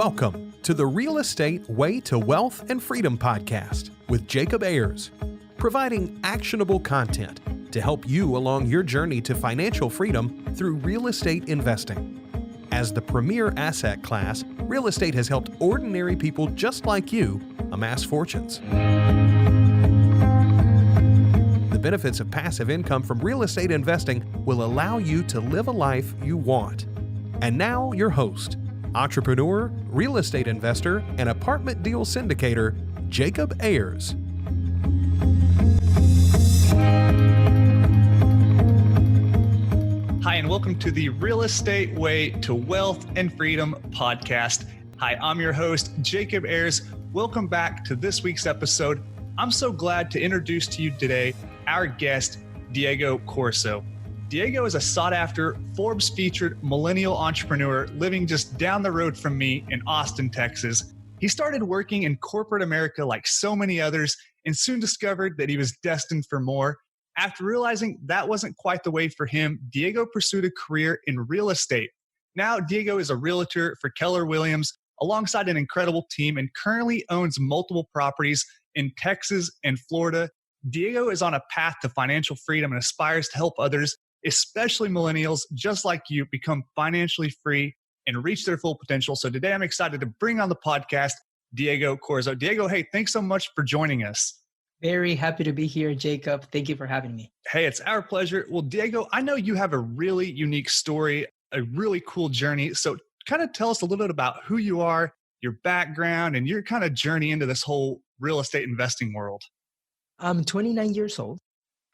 Welcome to the Real Estate Way to Wealth and Freedom podcast with Jacob Ayers, providing actionable content to help you along your journey to financial freedom through real estate investing. As the premier asset class, real estate has helped ordinary people just like you amass fortunes. The benefits of passive income from real estate investing will allow you to live a life you want. And now your host, entrepreneur, real estate investor, and apartment deal syndicator, Jacob Ayers. Hi, and welcome to the Real Estate Way to Wealth and Freedom podcast. Hi, I'm your host, Jacob Ayers. Welcome back to this week's episode. I'm so glad to introduce to you today our guest, Diego Corzo. Diego is a sought-after, Forbes-featured millennial entrepreneur living just down the road from me in Austin, Texas. He started working in corporate America like so many others and soon discovered that he was destined for more. After realizing that wasn't quite the way for him, Diego pursued a career in real estate. Now, Diego is a realtor for Keller Williams alongside an incredible team and currently owns multiple properties in Texas and Florida. Diego is on a path to financial freedom and aspires to help others, especially millennials just like you, become financially free and reach their full potential. So today I'm excited to bring on the podcast Diego Corzo. Diego, hey, thanks so much for joining us. Very happy to be here, Jacob. Thank you for having me. Hey, it's our pleasure. Well, Diego, I know you have a really unique story, a really cool journey. So kind of tell us a little bit about who you are, your background, and your kind of journey into this whole real estate investing world. I'm 29 years old.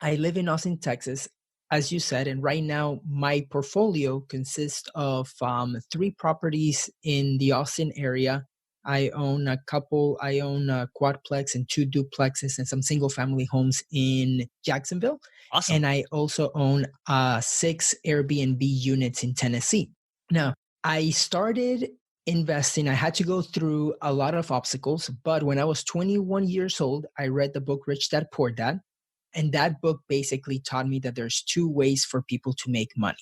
I live in Austin, Texas, as you said, and right now my portfolio consists of 3 properties in the Austin area. I own a quadplex and 2 duplexes and some single family homes in Jacksonville. Awesome. And I also own 6 Airbnb units in Tennessee. Now, I started investing. I had to go through a lot of obstacles, but when I was 21 years old, I read the book Rich Dad Poor Dad. And that book basically taught me that there's 2 ways for people to make money.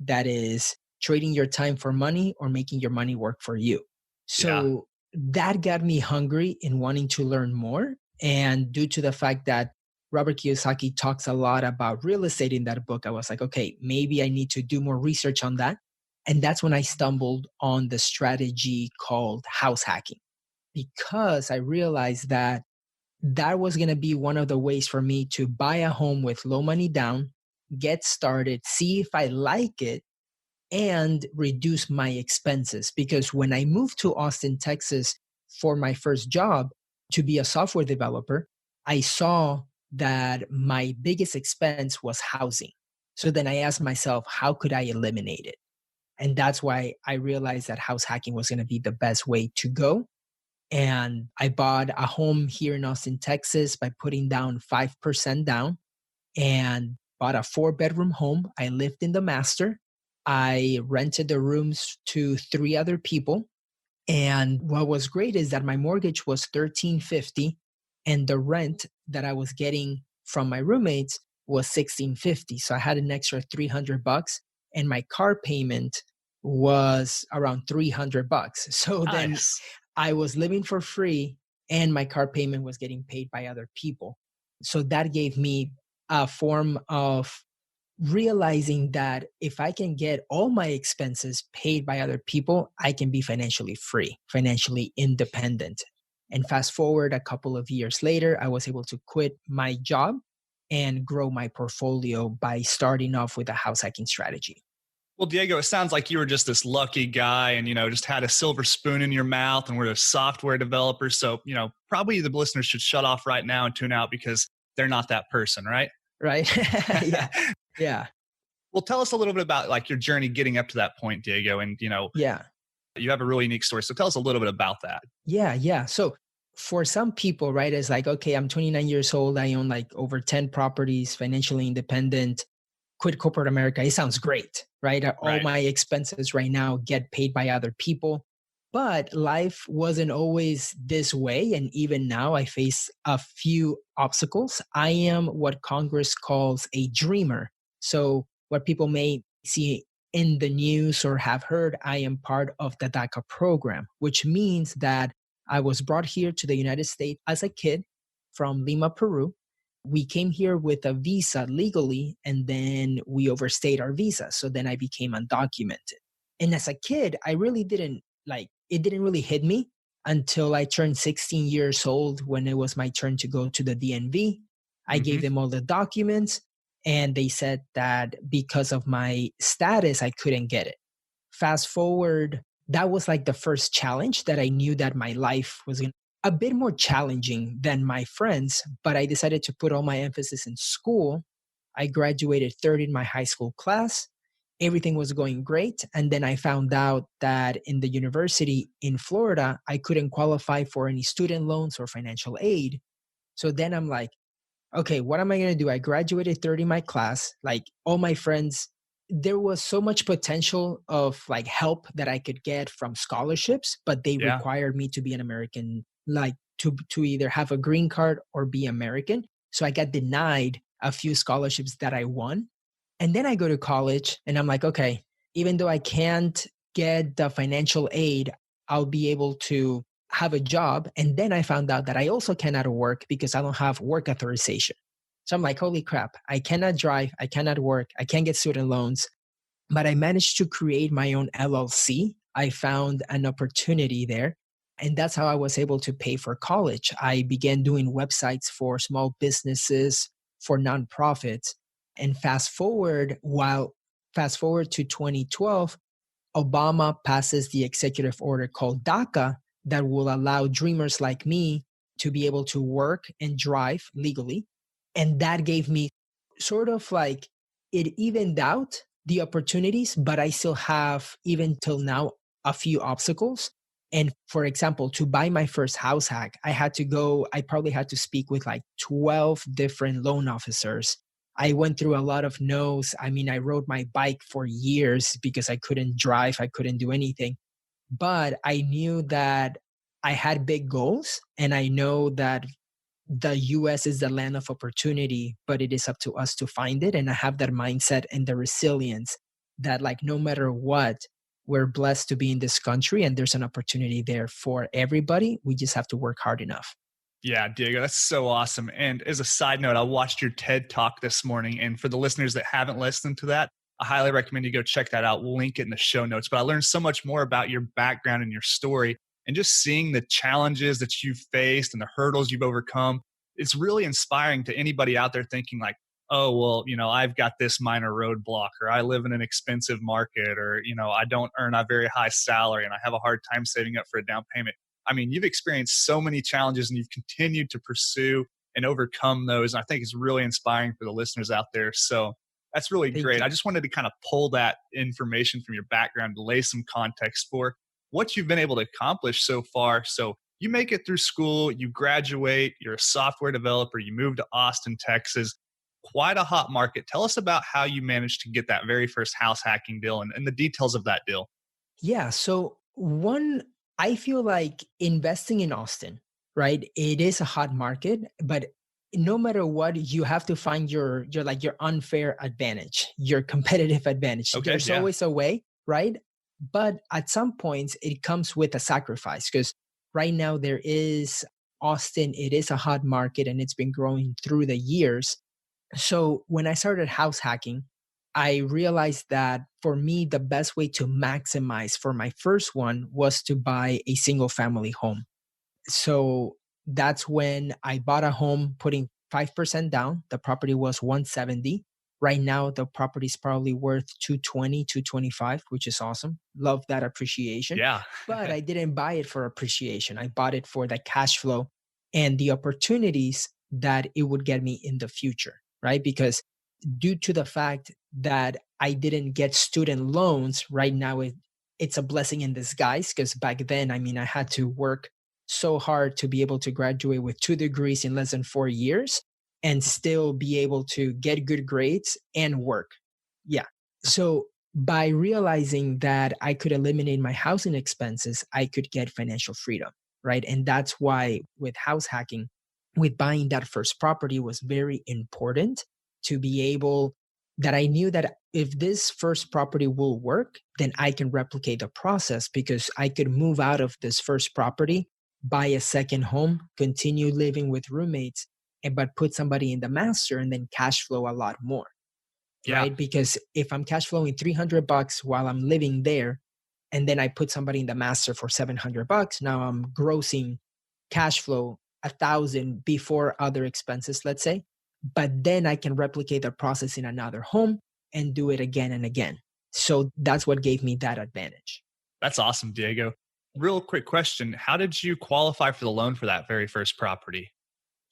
That is trading your time for money or making your money work for you. So that got me hungry in wanting to learn more. And due to the fact that Robert Kiyosaki talks a lot about real estate in that book, I was like, okay, maybe I need to do more research on that. And that's when I stumbled on the strategy called house hacking, because I realized that was going to be one of the ways for me to buy a home with low money down, get started, see if I like it, and reduce my expenses. Because when I moved to Austin, Texas for my first job to be a software developer, I saw that my biggest expense was housing. So then I asked myself, how could I eliminate it? And that's why I realized that house hacking was going to be the best way to go. And I bought a home here in Austin, Texas by putting down 5% down and bought a 4-bedroom home. I lived in the master. I rented the rooms to 3 other people. And what was great is that my mortgage was $1,350 and the rent that I was getting from my roommates was $1,650. So I had an extra $300 and my car payment was around $300. So then I was living for free and my car payment was getting paid by other people. So that gave me a form of realizing that if I can get all my expenses paid by other people, I can be financially free, financially independent. And fast forward a couple of years later, I was able to quit my job and grow my portfolio by starting off with a house hacking strategy. Well, Diego, it sounds like you were just this lucky guy and, just had a silver spoon in your mouth and were a software developer. So, probably the listeners should shut off right now and tune out because they're not that person, right? Right. Yeah. Well, tell us a little bit about like your journey getting up to that point, Diego. And, you have a really unique story. So tell us a little bit about that. Yeah. So for some people, right, it's like, okay, I'm 29 years old. I own like over 10 properties, financially independent, quit corporate America. It sounds great, right? All my expenses right now get paid by other people. But life wasn't always this way. And even now I face a few obstacles. I am what Congress calls a dreamer. So what people may see in the news or have heard, I am part of the DACA program, which means that I was brought here to the United States as a kid from Lima, Peru. We came here with a visa legally, and then we overstayed our visa. So then I became undocumented. And as a kid, I really didn't like it, didn't really hit me until I turned 16 years old when it was my turn to go to the DNV. I gave Hmm. them all the documents, and they said that because of my status, I couldn't get it. Fast forward, that was like the first challenge that I knew that my life was a bit more challenging than my friends, but I decided to put all my emphasis in school. I graduated third in my high school class. Everything was going great. And then I found out that in the university in Florida, I couldn't qualify for any student loans or financial aid. So then I'm like, okay, what am I going to do? I graduated third in my class. Like all my friends, there was so much potential of like help that I could get from scholarships, but they Yeah. required me to be an American, like to either have a green card or be American. So I got denied a few scholarships that I won. And then I go to college and I'm like, okay, even though I can't get the financial aid, I'll be able to have a job. And then I found out that I also cannot work because I don't have work authorization. So I'm like, holy crap, I cannot drive, I cannot work, I can't get student loans. But I managed to create my own LLC. I found an opportunity there. And that's how I was able to pay for college. I began doing websites for small businesses, for nonprofits. And fast forward to 2012, Obama passes the executive order called DACA that will allow dreamers like me to be able to work and drive legally. And that gave me sort of like it evened out the opportunities, but I still have, even till now, a few obstacles. And for example, to buy my first house hack, I probably had to speak with like 12 different loan officers. I went through a lot of no's. I mean, I rode my bike for years because I couldn't drive, I couldn't do anything. But I knew that I had big goals, and I know that the US is the land of opportunity, but it is up to us to find it. And I have that mindset and the resilience that, like, no matter what, we're blessed to be in this country and there's an opportunity there for everybody. We just have to work hard enough. Yeah, Diego, that's so awesome. And as a side note, I watched your TED talk this morning. And for the listeners that haven't listened to that, I highly recommend you go check that out. We'll link it in the show notes. But I learned so much more about your background and your story, and just seeing the challenges that you've faced and the hurdles you've overcome. It's really inspiring to anybody out there thinking like, oh, well, I've got this minor roadblock, or I live in an expensive market, or, I don't earn a very high salary and I have a hard time saving up for a down payment. I mean, you've experienced so many challenges and you've continued to pursue and overcome those. And I think it's really inspiring for the listeners out there. So that's really Thank great. you. I just wanted to kind of pull that information from your background to lay some context for what you've been able to accomplish so far. So you make it through school, you graduate, you're a software developer, you move to Austin, Texas. Quite a hot market. Tell us about how you managed to get that very first house hacking deal and the details of that deal. Yeah. So, I feel like investing in Austin, right? It is a hot market, but no matter what, you have to find your unfair advantage, your competitive advantage. Okay. There's Yeah. always a way, right? But at some points, it comes with a sacrifice because right now there is Austin, it is a hot market and it's been growing through the years. So when I started house hacking, I realized that for me, the best way to maximize for my first one was to buy a single family home. So that's when I bought a home putting 5% down. The property was 170. Right now, the property is probably worth 220, 225, which is awesome. Love that appreciation. Yeah. But I didn't buy it for appreciation. I bought it for the cash flow and the opportunities that it would get me in the future, right? Because due to the fact that I didn't get student loans, right now it's a blessing in disguise because back then, I mean, I had to work so hard to be able to graduate with 2 degrees in less than 4 years and still be able to get good grades and work. Yeah. So by realizing that I could eliminate my housing expenses, I could get financial freedom, right? And that's why with house hacking, with buying that first property was very important to be able that I knew that if this first property will work, then I can replicate the process because I could move out of this first property, buy a second home, continue living with roommates, and but put somebody in the master and then cash flow a lot more, Yeah. right? Because if I'm cash flowing $300 while I'm living there, and then I put somebody in the master for $700, now I'm grossing cash flow 1,000 before other expenses, let's say. But then I can replicate the process in another home and do it again and again. So that's what gave me that advantage. That's awesome, Diego. Real quick question. How did you qualify for the loan for that very first property?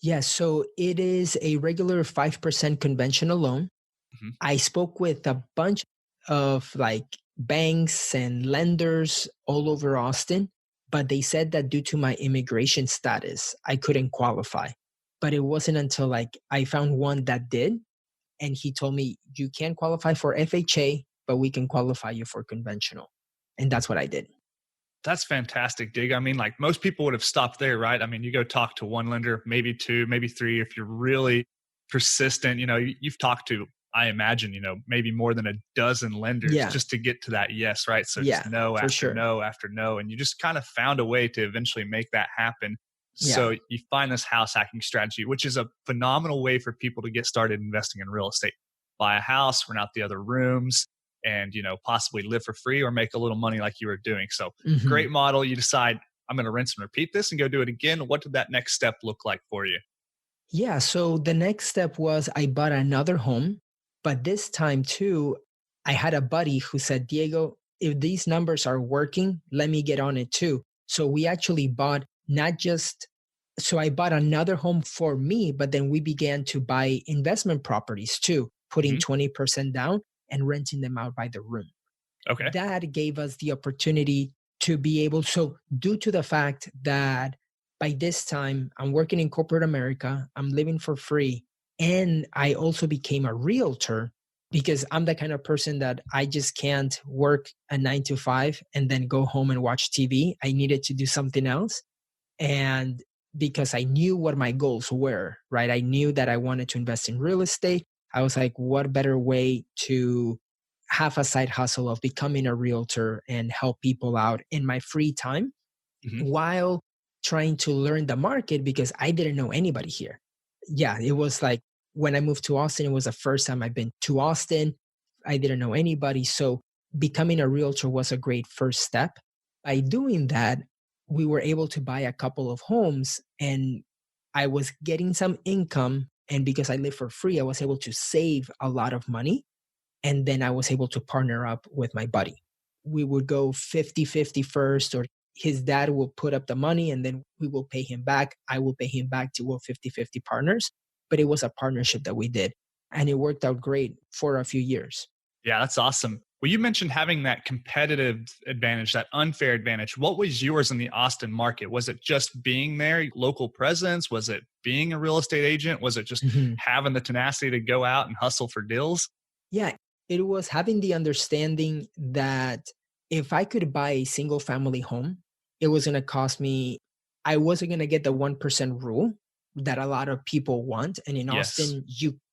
Yeah, so it is a regular 5% conventional loan. Mhm. I spoke with a bunch of like banks and lenders all over Austin, but they said that due to my immigration status, I couldn't qualify. But it wasn't until like I found one that did, and he told me you can't qualify for FHA, but we can qualify you for conventional. And that's what I did. That's fantastic, Dig. I mean, like most people would have stopped there, right? I mean, you go talk to one lender, maybe two, maybe three. If you're really persistent, you've talked to, I imagine, maybe more than a dozen lenders Yeah. just to get to that yes, right? So Yeah, just no for after sure. no after no. And you just kind of found a way to eventually make that happen. Yeah. So you find this house hacking strategy, which is a phenomenal way for people to get started investing in real estate. Buy a house, rent out the other rooms, and possibly live for free or make a little money like you were doing. So Mhm. great model. You decide, I'm going to rinse and repeat this and go do it again. What did that next step look like for you? Yeah. So the next step was I bought another home, but this time too, I had a buddy who said, Diego, if these numbers are working, let me get on it too. So we actually bought not just, so I bought another home for me, but then we began to buy investment properties too, putting Mhm. 20% down and renting them out by the room. Okay. That gave us the opportunity to be able, so due to the fact that by this time I'm working in corporate America, I'm living for free, and I also became a realtor because I'm the kind of person that I just can't work a 9 to 5 and then go home and watch TV. I needed to do something else. And because I knew what my goals were, right? I knew that I wanted to invest in real estate. I was like, what better way to have a side hustle of becoming a realtor and help people out in my free time Mhm. while trying to learn the market because I didn't know anybody here. Yeah, it was like when I moved to Austin, it was the first time I've been to Austin. I didn't know anybody. So becoming a realtor was a great first step. By doing that, we were able to buy a couple of homes and I was getting some income. And because I live for free, I was able to save a lot of money. And then I was able to partner up with my buddy. We would go 50-50 first, or his dad will put up the money and then we will pay him back. I will pay him back to go 50-50 partners. But it was a partnership that we did. And it worked out great for a few years. Yeah, that's awesome. Well, you mentioned having that competitive advantage, that unfair advantage. What was yours in the Austin market? Was it just being there, local presence? Was it being a real estate agent? Was it just Mhm. having the tenacity to go out and hustle for deals? Yeah, it was having the understanding that if I could buy a single family home, it was going to cost me, I wasn't going to get the 1% rule that a lot of people want. And in Yes. Austin,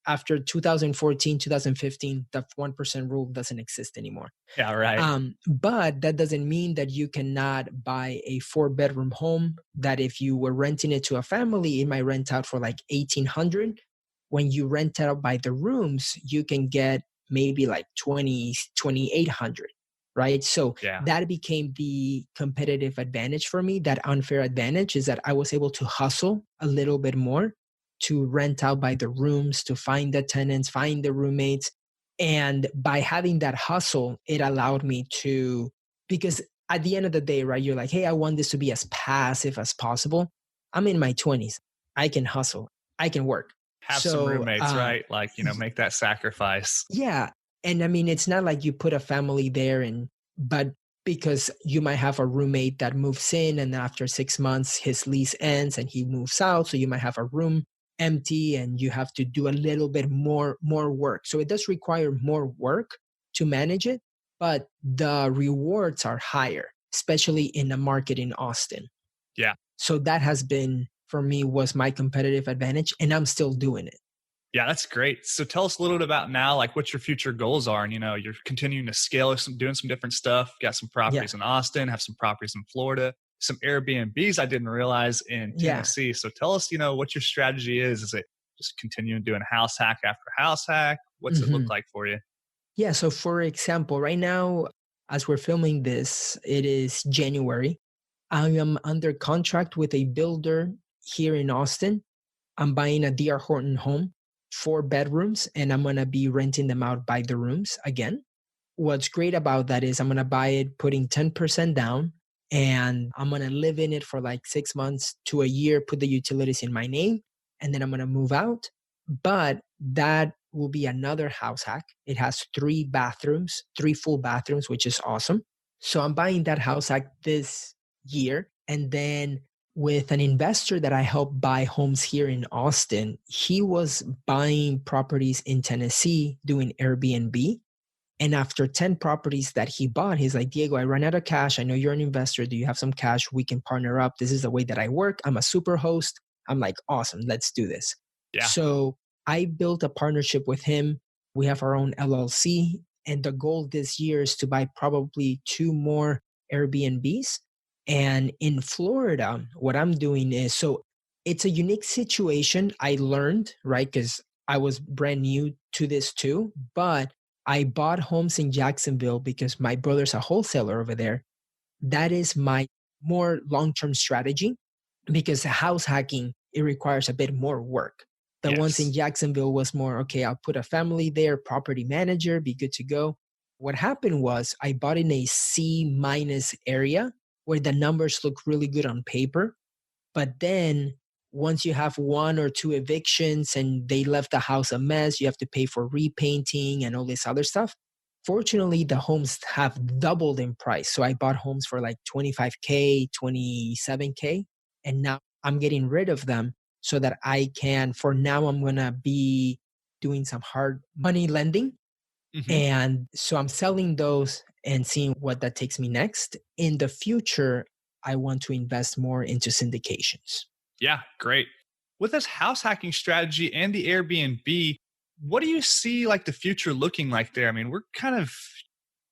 after 2014, 2015, the 1% rule doesn't exist anymore. Yeah, right. But that doesn't mean that you cannot buy a 4-bedroom home that if you were renting it to a family, it might rent out for like 1,800. When you rent out by the rooms, you can get maybe like 2,800, right? So Yeah. that became the competitive advantage for me. That unfair advantage is that I was able to hustle a little bit more to rent out by the rooms, to find the tenants, find the roommates. And by having that hustle, it allowed me to, because at the end of the day, right, you're like, hey, I want this to be as passive as possible. I'm in my 20s. I can hustle. I can work. Have some So, roommates, right? Like, make that sacrifice. yeah. And I mean, it's not like you put a family there but because you might have a roommate that moves in and after 6 months, his lease ends and he moves out. So you might have a room empty and you have to do a little bit more work. So it does require more work to manage it, but the rewards are higher, especially in the market in Austin. Yeah. So that has been, for me, was my competitive advantage and I'm still doing it. Yeah, that's great. So tell us a little bit about now, like what your future goals are. And, you're continuing to scale, doing some different stuff. Got some Yeah. properties in Austin, have some properties in Florida, some Airbnbs I didn't realize in Yeah. Tennessee. So tell us, what your strategy is. Is it just continuing doing house hack after house hack? What's it look Mhm. like for you? Yeah. So, for example, right now, as we're filming this, it is January. I am under contract with a builder here in Austin. I'm buying a DR Horton home, 4 bedrooms, and I'm going to be renting them out by the rooms again. What's great about that is I'm going to buy it putting 10% down, and I'm going to live in it for like 6 months to a year, put the utilities in my name, and then I'm going to move out. But that will be another house hack. It has 3 bathrooms, 3 full bathrooms, which is awesome. So I'm buying that house hack this year. And then with an investor that I helped buy homes here in Austin, he was buying properties in Tennessee doing Airbnb. And after 10 properties that he bought, he's like, Diego, I ran out of cash. I know you're an investor. Do you have some cash? We can partner up. This is the way that I work. I'm a super host. I'm like, awesome, let's do this. Yeah. So I built a partnership with him. We have our own LLC. And the goal this year is to buy probably 2 more Airbnbs. And in Florida, what I'm doing is so it's a unique situation. I learned, right? Because I was brand new to this too. But I bought homes in Jacksonville because my brother's a wholesaler over there. That is my more long-term strategy because house hacking, it requires a bit more work. The ones in Yes. Jacksonville was more, okay, I'll put a family there, property manager, be good to go. What happened was I bought in a C minus area where the numbers look really good on paper. But then once you have 1 or 2 evictions and they left the house a mess, you have to pay for repainting and all this other stuff. Fortunately, the homes have doubled in price. So I bought homes for like 25K, 27K, and now I'm getting rid of them so that I can, for now, I'm going to be doing some hard money lending. Hmm. And so I'm selling those and seeing what that takes me next. In the future, I want to invest more into syndications. Yeah, great. With this house hacking strategy and the Airbnb, what do you see like the future looking like there? I mean, we're kind of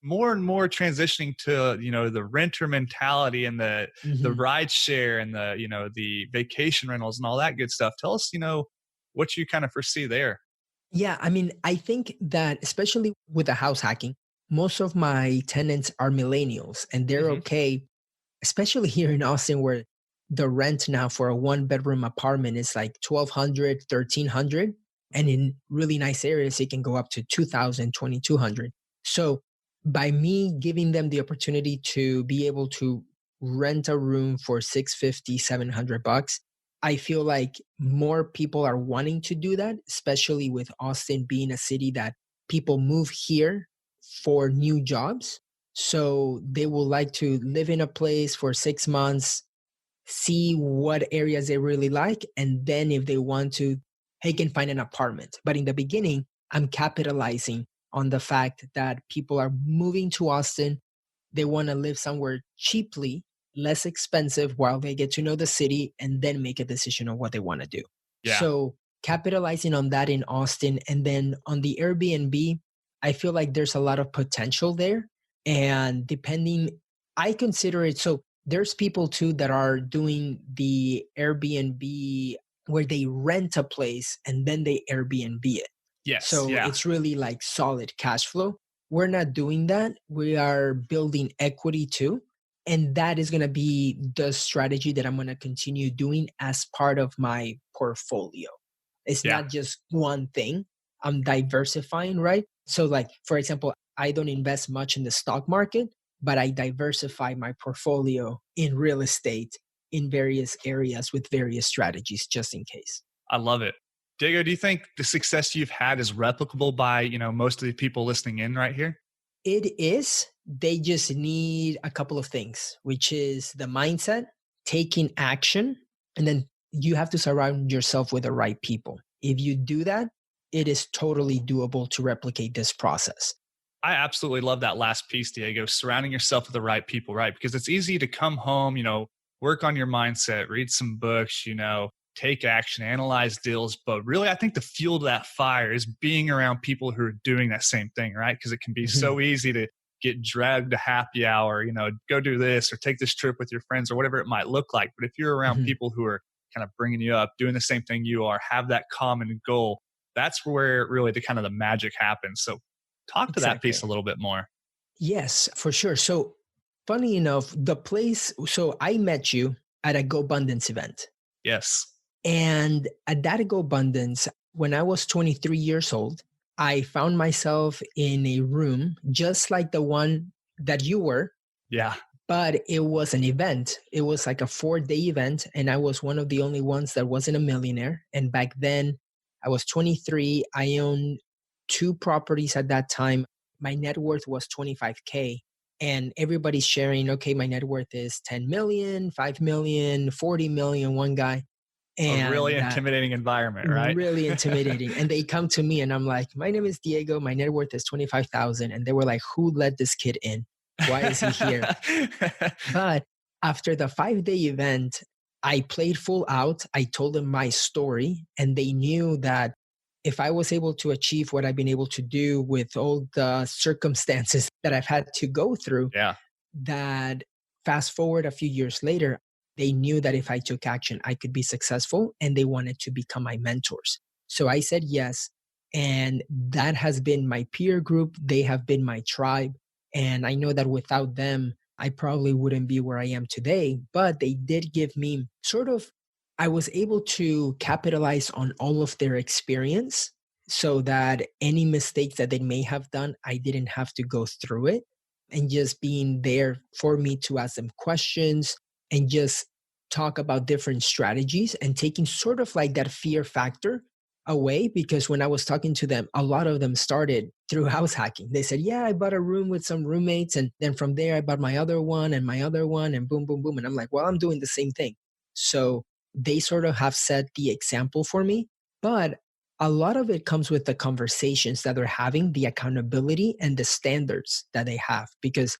more and more transitioning to, the renter mentality and the Mhm. ride share and the vacation rentals and all that good stuff. Tell us, what you kind of foresee there. Yeah, I mean, I think that especially with the house hacking, most of my tenants are millennials and they're Hmm. okay, especially here in Austin where the rent now for a 1 bedroom apartment is like 1200, 1300, and in really nice areas it can go up to 2000, 2200. So by me giving them the opportunity to be able to rent a room for 650, 700 bucks, I feel like more people are wanting to do that, especially with Austin being a city that people move here for new jobs. So they will like to live in a place for 6 months, see what areas they really like, and then if they want to, they can find an apartment. But in the beginning, I'm capitalizing on the fact that people are moving to Austin. They want to live somewhere cheaply, less expensive while they get to know the city and then make a decision on what they want to do. Yeah. So, capitalizing on that in Austin and then on the Airbnb, I feel like there's a lot of potential there. And depending, I consider it so there's people too that are doing the Airbnb where they rent a place and then they Airbnb it. Yes. So Yeah. it's really like solid cash flow. We're not doing that. We are building equity too. And that is going to be the strategy that I'm going to continue doing as part of my portfolio. It's Yeah. not just one thing. I'm diversifying, right? So, like, for example, I don't invest much in the stock market, but I diversify my portfolio in real estate in various areas with various strategies just in case. I love it. Diego, do you think the success you've had is replicable by, most of the people listening in right here? It is. They just need a couple of things, which is the mindset, taking action, and then you have to surround yourself with the right people. If you do that, it is totally doable to replicate this process. I absolutely love that last piece, Diego, surrounding yourself with the right people, right? Because it's easy to come home, work on your mindset, read some books, take action, analyze deals. But really, I think the fuel to that fire is being around people who are doing that same thing, right? Because it can be so easy to get dragged to happy hour, go do this or take this trip with your friends or whatever it might look like. But if you're around people who are kind of bringing you up, doing the same thing you are, have that common goal, that's where really the magic happens. So talk to that piece a little bit more. Yes, for sure. So funny enough, so I met you at a GoBundance event. Yes. And at that GoBundance, when I was 23 years old, I found myself in a room just like the one that you were. Yeah. But it was an event. It was like a 4-day event. And I was one of the only ones that wasn't a millionaire. And back then, I was 23. I owned 2 properties at that time. My net worth was 25K. And everybody's sharing, okay, my net worth is 10 million, 5 million, 40 million, one guy. And a really intimidating environment, right? Really intimidating. And they come to me and I'm like, my name is Diego. My net worth is 25,000. And they were like, who let this kid in? Why is he here? But after the 5-day event, I played full out. I told them my story and they knew that if I was able to achieve what I've been able to do with all the circumstances that I've had to go through, that fast forward a few years later, they knew that if I took action, I could be successful and they wanted to become my mentors. So I said yes. And that has been my peer group. They have been my tribe. And I know that without them, I probably wouldn't be where I am today. But they did give me I was able to capitalize on all of their experience so that any mistakes that they may have done, I didn't have to go through it. And just being there for me to ask them questions and just talk about different strategies and taking sort of like that fear factor away. Because when I was talking to them, a lot of them started through house hacking. They said, yeah, I bought a room with some roommates. And then from there, I bought my other one and boom, boom, boom. And I'm like, well, I'm doing the same thing. So they sort of have set the example for me. But a lot of it comes with the conversations that they're having, the accountability and the standards that they have. Because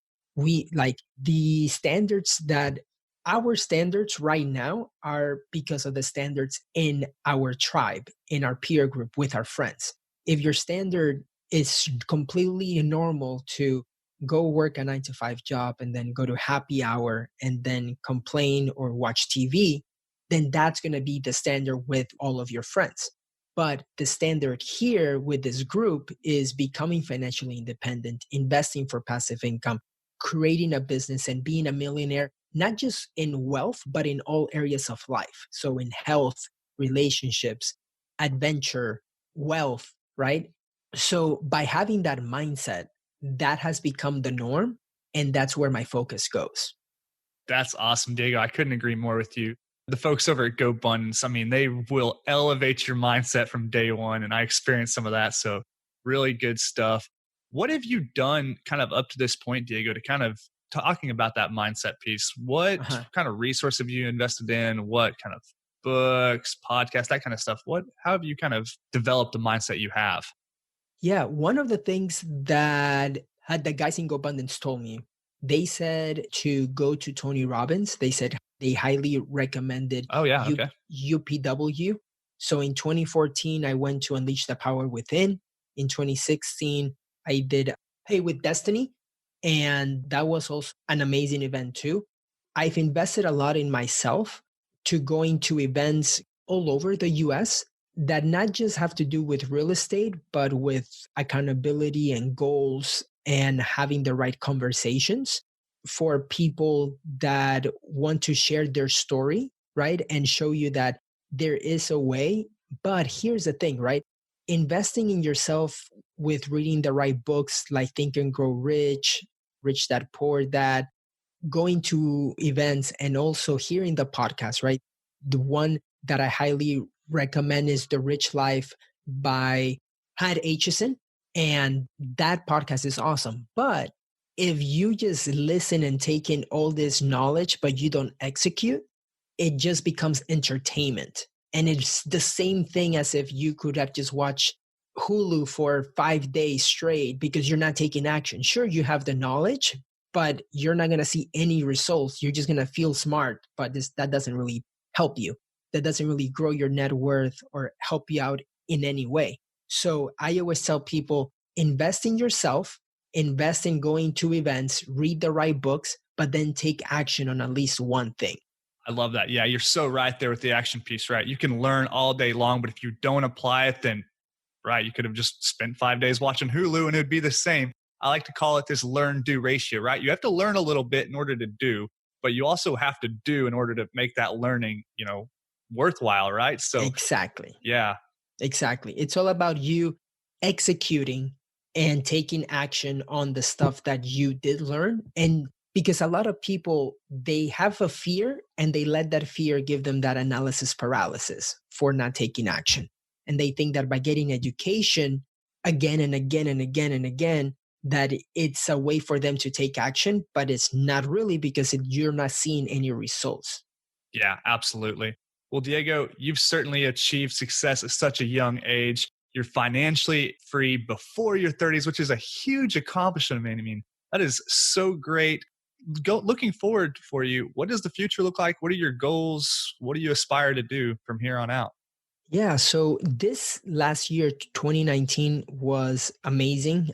our standards right now are because of the standards in our tribe, in our peer group, with our friends. If your standard is completely normal to go work a 9-to-5 job and then go to happy hour and then complain or watch TV, then that's going to be the standard with all of your friends. But the standard here with this group is becoming financially independent, investing for passive income, creating a business and being a millionaire, not just in wealth, but in all areas of life. So in health, relationships, adventure, wealth, right? So by having that mindset, that has become the norm. And that's where my focus goes. That's awesome, Diego. I couldn't agree more with you. The folks over at GoBundance, I mean, they will elevate your mindset from day one. And I experienced some of that. So really good stuff. What have you done kind of up to this point, Diego, to kind of talking about that mindset piece? What kind of resource have you invested in? What kind of books, podcasts, that kind of stuff? How have you kind of developed the mindset you have? Yeah, one of the things that the guys in GoBundance told me, they said to go to Tony Robbins. They said they highly recommended UPW. So in 2014, I went to Unleash the Power Within. In 2016, I did Pay with Destiny. And that was also an amazing event too. I've invested a lot in myself to going to events all over the US that not just have to do with real estate, but with accountability and goals and having the right conversations for people that want to share their story, right? And show you that there is a way. But here's the thing, right? Investing in yourself with reading the right books like Think and Grow Rich, Rich Dad Poor Dad, going to events and also hearing the podcast, right? The one that I highly recommend is The Rich Life by Had Aitchison. And that podcast is awesome. But if you just listen and take in all this knowledge, but you don't execute, it just becomes entertainment. And it's the same thing as if you could have just watched Hulu for 5 days straight because you're not taking action. Sure, you have the knowledge, but you're not going to see any results. You're just going to feel smart, but that doesn't really help you. that doesn't really grow your net worth or help you out in any way. So I always tell people, invest in yourself, invest in going to events, read the right books, but then take action on at least one thing. I love that. Yeah, you're so right there with the action piece, right? You can learn all day long, but if you don't apply it, then right, you could have just spent 5 days watching Hulu and it would be the same. I like to call it this learn-do ratio, right? You have to learn a little bit in order to do, but you also have to do in order to make that learning, worthwhile, right? So Exactly. yeah, Exactly. It's all about you executing and taking action on the stuff that you did learn. And because a lot of people, they have a fear and they let that fear give them that analysis paralysis for not taking action. And they think that by getting education again and again and again and again, that it's a way for them to take action, but it's not really because you're not seeing any results. yeah, absolutely. Well, Diego, you've certainly achieved success at such a young age. You're financially free before your 30s, which is a huge accomplishment. I mean, that is so great. Looking forward for you. What does the future look like? What are your goals? What do you aspire to do from here on out? Yeah, so this last year, 2019, was amazing.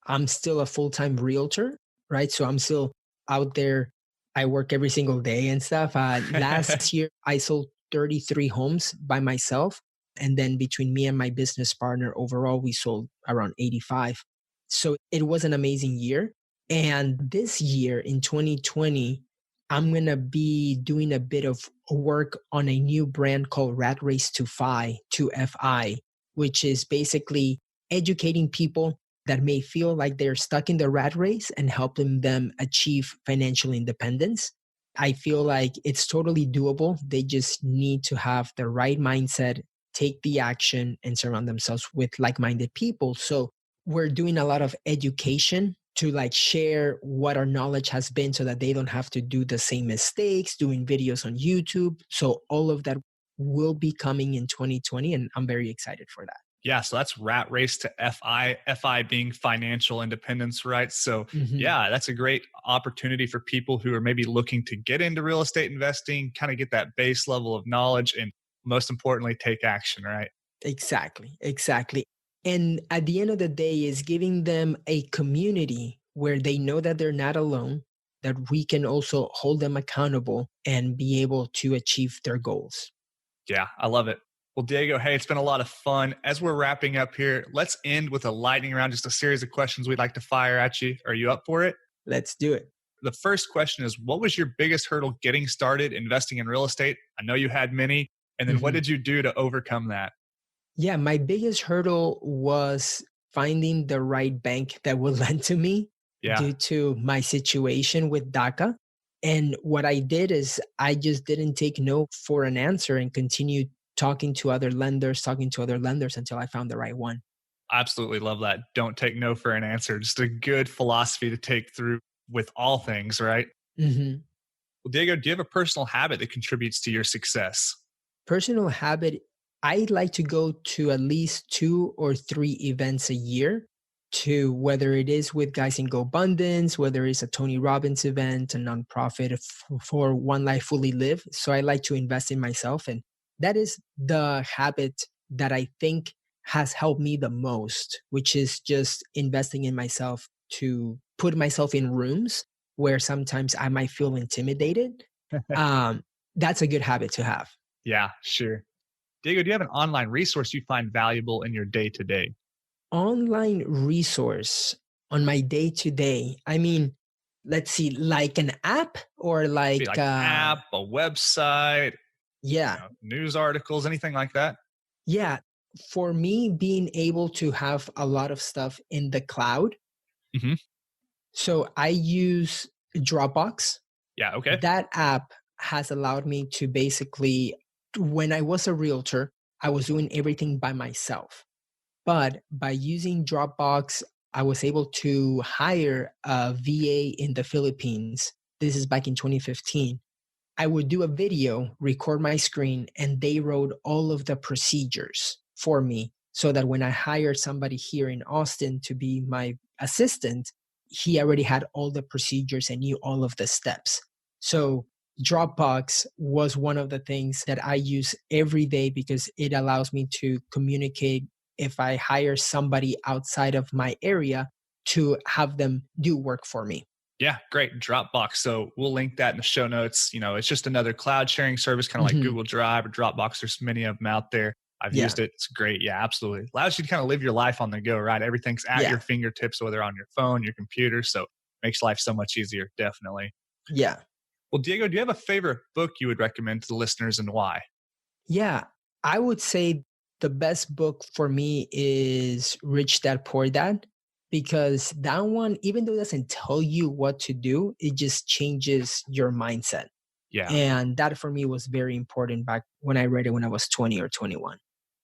I'm still a full-time realtor, right? So I'm still out there. I work every single day and stuff. Last year, I sold 33 homes by myself. And then between me and my business partner, overall, we sold around 85. So it was an amazing year. And this year in 2020, I'm going to be doing a bit of work on a new brand called Rat Race to FI, which is basically educating people that may feel like they're stuck in the rat race and helping them achieve financial independence. I feel like it's totally doable. They just need to have the right mindset, take the action, and surround themselves with like-minded people. So we're doing a lot of education to like share what our knowledge has been so that they don't have to do the same mistakes, doing videos on YouTube. So all of that will be coming in 2020, and I'm very excited for that. Yeah, so that's Rat Race to FI being financial independence, right? So Mhm. yeah, that's a great opportunity for people who are maybe looking to get into real estate investing, kind of get that base level of knowledge, and most importantly, take action, right? Exactly, exactly. And at the end of the day is giving them a community where they know that they're not alone, that we can also hold them accountable and be able to achieve their goals. Yeah, I love it. Well, Diego, hey, it's been a lot of fun. As we're wrapping up here, let's end with a lightning round, just a series of questions we'd like to fire at you. Are you up for it? Let's do it. The first question is, what was your biggest hurdle getting started investing in real estate? I know you had many. And then what Mhm. did you do to overcome that? Yeah, my biggest hurdle was finding the right bank that would lend to me Yeah, due to my situation with DACA. And what I did is I just didn't take no for an answer and continued talking to other lenders until I found the right one. I absolutely love that. Don't take no for an answer. Just a good philosophy to take through with all things, right? Mhm. Well, Diego, do you have a personal habit that contributes to your success? Personal habit, I like to go to at least 2 or 3 events a year, to whether it is with Guys in Go Abundance, whether it's a Tony Robbins event, a nonprofit for One Life Fully Live. So I like to invest in myself. And that is the habit that I think has helped me the most, which is just investing in myself to put myself in rooms where sometimes I might feel intimidated. Um, that's a good habit to have. Yeah, sure. Diego, do you have an online resource you find valuable in your day to day? Online resource on my day to day. I mean, let's see, like an app or Be like like an app, a website, yeah. news articles, anything like that? Yeah. For me, being able to have a lot of stuff in the cloud. Hmm. So I use Dropbox. Yeah, okay. That app has allowed me to basically, when I was a realtor, I was doing everything by myself. But by using Dropbox, I was able to hire a VA in the Philippines. This is back in 2015. I would do a video, record my screen, and they wrote all of the procedures for me so that when I hired somebody here in Austin to be my assistant, he already had all the procedures and knew all of the steps. So Dropbox was one of the things that I use every day because it allows me to communicate if I hire somebody outside of my area to have them do work for me. Yeah, great. Dropbox. So we'll link that in the show notes. It's just another cloud sharing service, kind of like Google Drive or Dropbox. There's many of them out there. I've used it. It's great. Yeah, absolutely. Allows you to kind of live your life on the go, right? Everything's at your fingertips, whether on your phone, your computer. So it makes life so much easier. Definitely. Yeah. Well, Diego, do you have a favorite book you would recommend to the listeners and why? Yeah, I would say the best book for me is Rich Dad Poor Dad, because that one, even though it doesn't tell you what to do, it just changes your mindset. Yeah. And that for me was very important back when I read it when I was 20 or 21.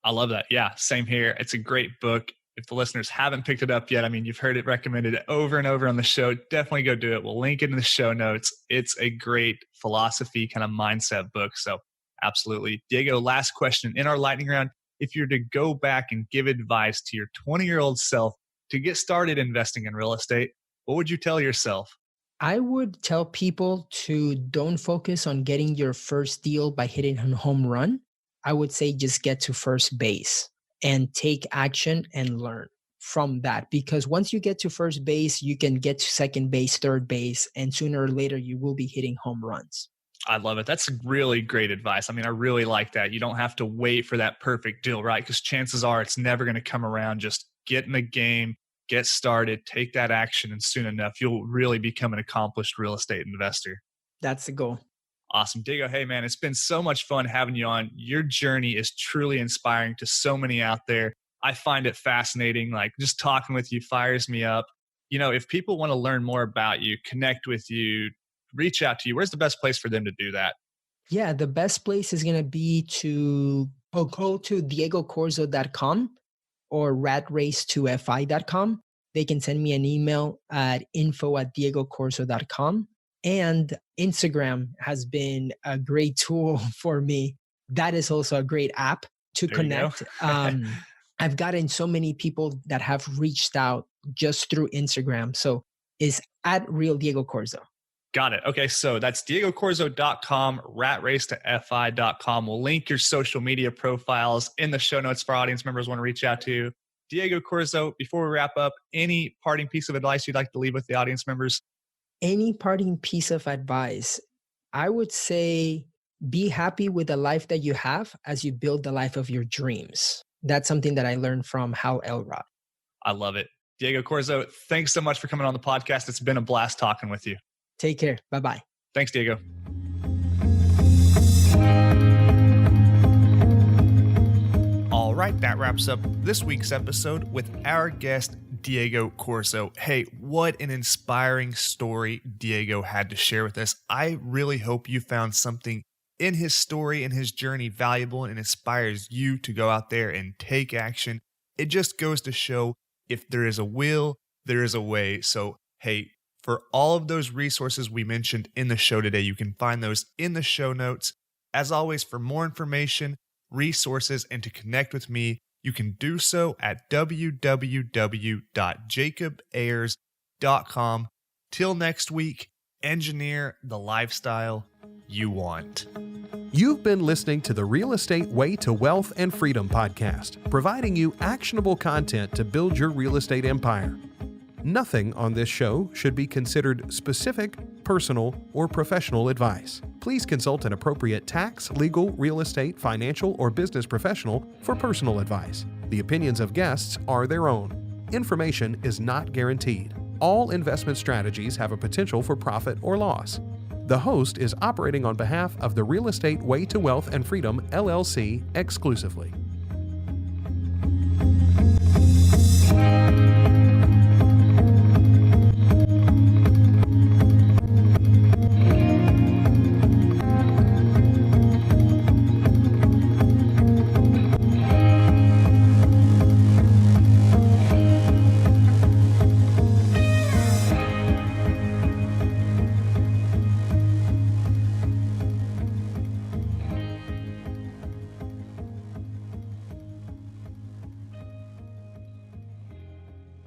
I love that. Yeah, same here. It's a great book. If the listeners haven't picked it up yet, I mean, you've heard it recommended over and over on the show. Definitely go do it. We'll link it in the show notes. It's a great philosophy kind of mindset book. So absolutely. Diego, last question in our lightning round. If you're to go back and give advice to your 20-year-old self to get started investing in real estate, what would you tell yourself? I would tell people to don't focus on getting your first deal by hitting a home run. I would say just get to first base and take action and learn from that. Because once you get to first base, you can get to second base, third base, and sooner or later you will be hitting home runs. I love it. That's really great advice. I mean, I really like that. You don't have to wait for that perfect deal, right? Because chances are it's never going to come around. Just get in the game, get started, take that action, and soon enough, you'll really become an accomplished real estate investor. That's the goal. Awesome. Diego, hey man, it's been so much fun having you on. Your journey is truly inspiring to so many out there. I find it fascinating. Like just talking with you fires me up. If people want to learn more about you, connect with you, reach out to you, where's the best place for them to do that? Yeah, the best place is going to be to go to diegocorzo.com or ratrace2fi.com. They can send me an email at info@diegocorzo.com. And Instagram has been a great tool for me. That is also a great app to connect. I've gotten so many people that have reached out just through Instagram. So it's at Real Diego Corzo. Got it. Okay. So that's diegocorzo.com, ratrace2fi.com. We'll link your social media profiles in the show notes for audience members want to reach out to. Diego Corzo, before we wrap up, any parting piece of advice you'd like to leave with the audience members? Any parting piece of advice? I would say be happy with the life that you have as you build the life of your dreams. That's something that I learned from Hal Elrod. I love it. Diego Corzo, thanks so much for coming on the podcast. It's been a blast talking with you. Take care. Bye-bye. Thanks, Diego. All right, that wraps up this week's episode with our guest, Diego Corzo. Hey, what an inspiring story Diego had to share with us. I really hope you found something in his story and his journey valuable and inspires you to go out there and take action. It just goes to show if there is a will, there is a way. So, hey, for all of those resources we mentioned in the show today, you can find those in the show notes. As always, for more information, resources, and to connect with me, you can do so at www.jacobayers.com. Till next week, engineer the lifestyle you want. You've been listening to the Real Estate Way to Wealth and Freedom podcast, providing you actionable content to build your real estate empire. Nothing on this show should be considered specific, personal, or professional advice. Please consult an appropriate tax, legal, real estate, financial, or business professional for personal advice. The opinions of guests are their own. Information is not guaranteed. All investment strategies have a potential for profit or loss. The host is operating on behalf of the Real Estate Way to Wealth and Freedom, LLC, exclusively.